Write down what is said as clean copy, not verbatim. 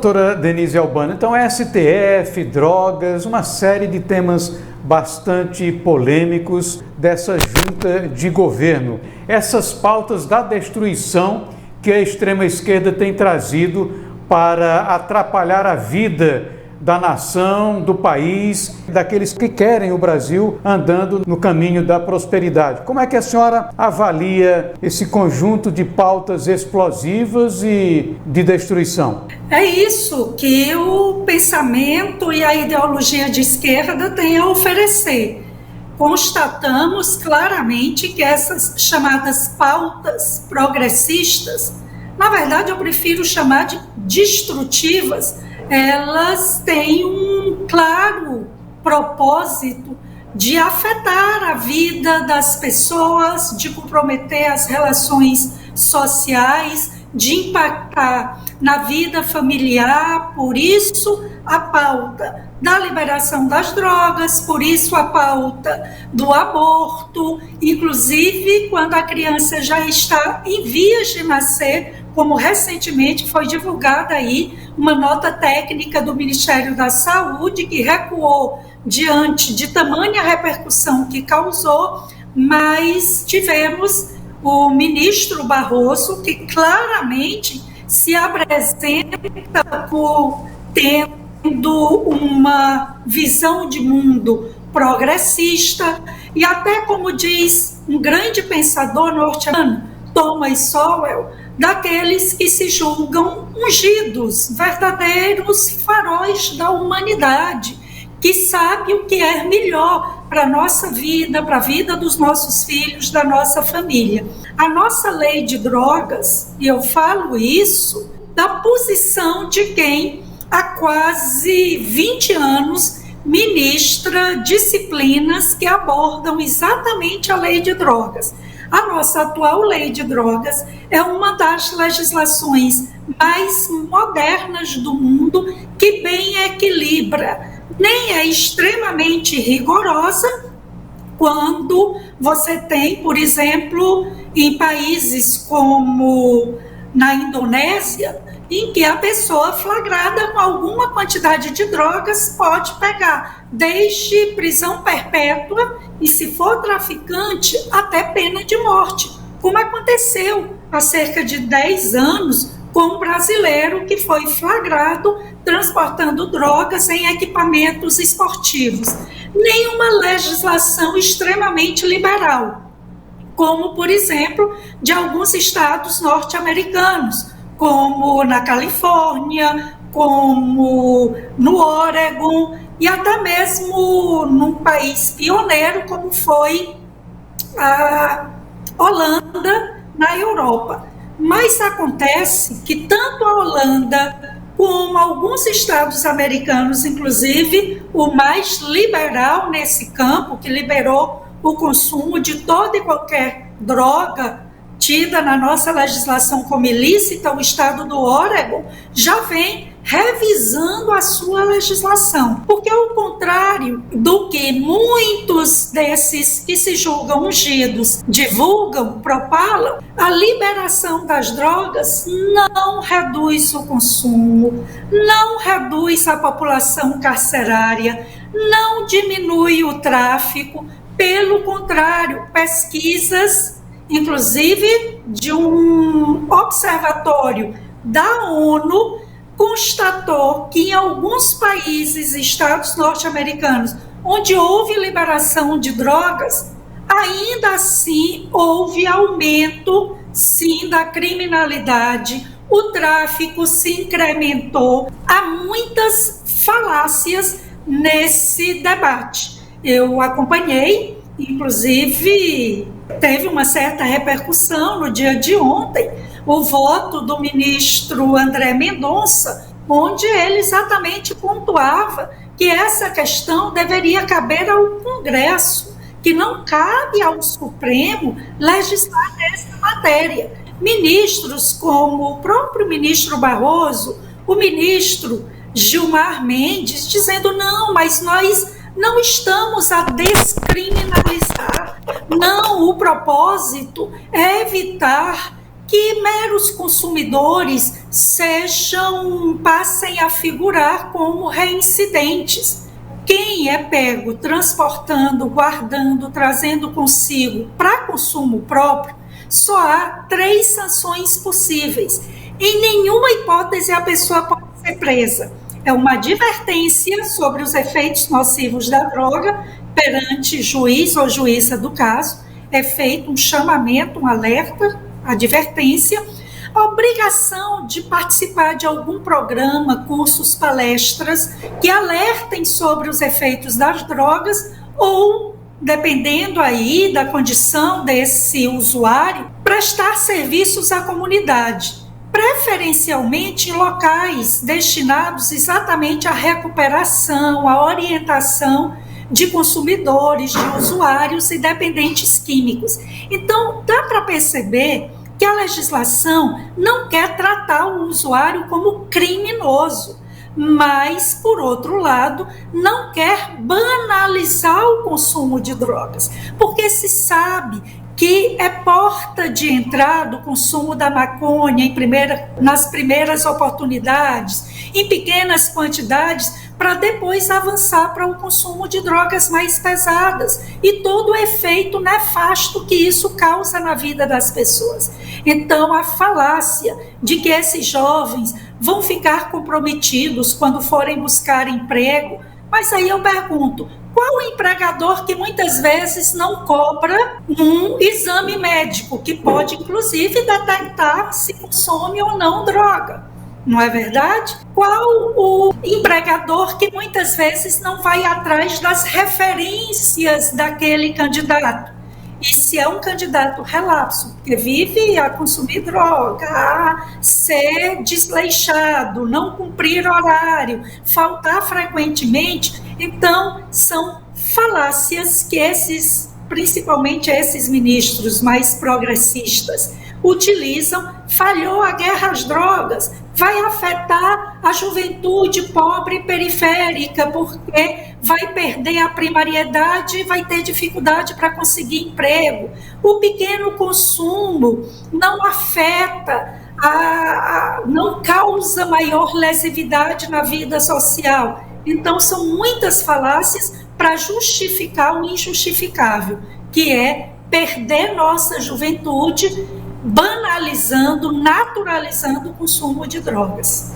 Doutora Denise Albano, então STF, drogas, uma série de temas bastante polêmicos dessa junta de governo. Essas pautas da destruição que a extrema-esquerda tem trazido para atrapalhar a vida da nação, do país, daqueles que querem o Brasil andando no caminho da prosperidade. Como é que a senhora avalia esse conjunto de pautas explosivas e de destruição? É isso que o pensamento e a ideologia de esquerda têm a oferecer. Constatamos claramente que essas chamadas pautas progressistas, na verdade eu prefiro chamar de destrutivas, elas têm um claro propósito de afetar a vida das pessoas, de comprometer as relações sociais, de impactar na vida familiar. Por isso a pauta da liberação das drogas, por isso a pauta do aborto, inclusive quando a criança já está em vias de nascer, como recentemente foi divulgada aí uma nota técnica do Ministério da Saúde que recuou diante de tamanha repercussão que causou, mas tivemos o ministro Barroso que claramente se apresenta por tendo uma visão de mundo progressista e até, como diz um grande pensador norte-americano, Thomas Sowell, daqueles que se julgam ungidos, verdadeiros faróis da humanidade, que sabe o que é melhor para a nossa vida, para a vida dos nossos filhos, da nossa família. A nossa lei de drogas, e eu falo isso da posição de quem há quase 20 anos ministra disciplinas que abordam exatamente a lei de drogas. A nossa atual lei de drogas é uma das legislações mais modernas do mundo, que bem equilibra. Nem é extremamente rigorosa, quando você tem, por exemplo, em países como na Indonésia, em que a pessoa flagrada com alguma quantidade de drogas pode pegar desde prisão perpétua e, se for traficante, até pena de morte, como aconteceu há cerca de 10 anos com um brasileiro que foi flagrado transportando drogas em equipamentos esportivos. Nenhuma legislação extremamente liberal, como, por exemplo, de alguns estados norte-americanos, como na Califórnia, como no Oregon e até mesmo num país pioneiro como foi a Holanda na Europa. Mas acontece que tanto a Holanda como alguns estados americanos, inclusive o mais liberal nesse campo, que liberou o consumo de toda e qualquer droga tida na nossa legislação como ilícita, o estado do Oregon já vem revisando a sua legislação. Porque, ao contrário do que muitos desses que se julgam ungidos divulgam, propalam, a liberação das drogas não reduz o consumo, não reduz a população carcerária, não diminui o tráfico. Pelo contrário, pesquisas inclusive de um observatório da ONU, constatou que em alguns países, estados norte-americanos, onde houve liberação de drogas, ainda assim houve aumento, sim, da criminalidade, o tráfico se incrementou. Há muitas falácias nesse debate. Eu acompanhei, inclusive teve uma certa repercussão no dia de ontem, o voto do ministro André Mendonça, onde ele exatamente pontuava que essa questão deveria caber ao Congresso, que não cabe ao Supremo legislar nessa matéria. Ministros como o próprio ministro Barroso, o ministro Gilmar Mendes, dizendo não, mas nós não estamos a descriminalizar. Não, o propósito é evitar que meros consumidores passem a figurar como reincidentes. Quem é pego transportando, guardando, trazendo consigo para consumo próprio, só há 3 sanções possíveis. Em nenhuma hipótese a pessoa pode ser presa. É uma advertência sobre os efeitos nocivos da droga perante juiz ou juíza do caso. É feito um chamamento, um alerta, advertência, a obrigação de participar de algum programa, cursos, palestras que alertem sobre os efeitos das drogas ou, dependendo aí da condição desse usuário, prestar serviços à comunidade, preferencialmente em locais destinados exatamente à recuperação, à orientação de consumidores, de usuários e dependentes químicos. Então, dá para perceber que a legislação não quer tratar o usuário como criminoso, mas, por outro lado, não quer banalizar o consumo de drogas, porque se sabe que é porta de entrada o consumo da maconha nas primeiras oportunidades, em pequenas quantidades, para depois avançar para o consumo de drogas mais pesadas e todo o efeito nefasto que isso causa na vida das pessoas. Então, a falácia de que esses jovens vão ficar comprometidos quando forem buscar emprego, mas aí eu pergunto, qual o empregador que muitas vezes não cobra um exame médico, que pode, inclusive, detectar se consome ou não droga? Não é verdade? Qual o empregador que muitas vezes não vai atrás das referências daquele candidato? E se é um candidato relapso, que vive a consumir droga, a ser desleixado, não cumprir horário, faltar frequentemente, então são falácias que principalmente esses ministros mais progressistas, utilizam. Falhou a guerra às drogas, vai afetar a juventude pobre e periférica, porque vai perder a primariedade e vai ter dificuldade para conseguir emprego. O pequeno consumo não afeta, não causa maior lesividade na vida social. Então, são muitas falácias para justificar o injustificável, que é perder nossa juventude, banalizando, naturalizando o consumo de drogas.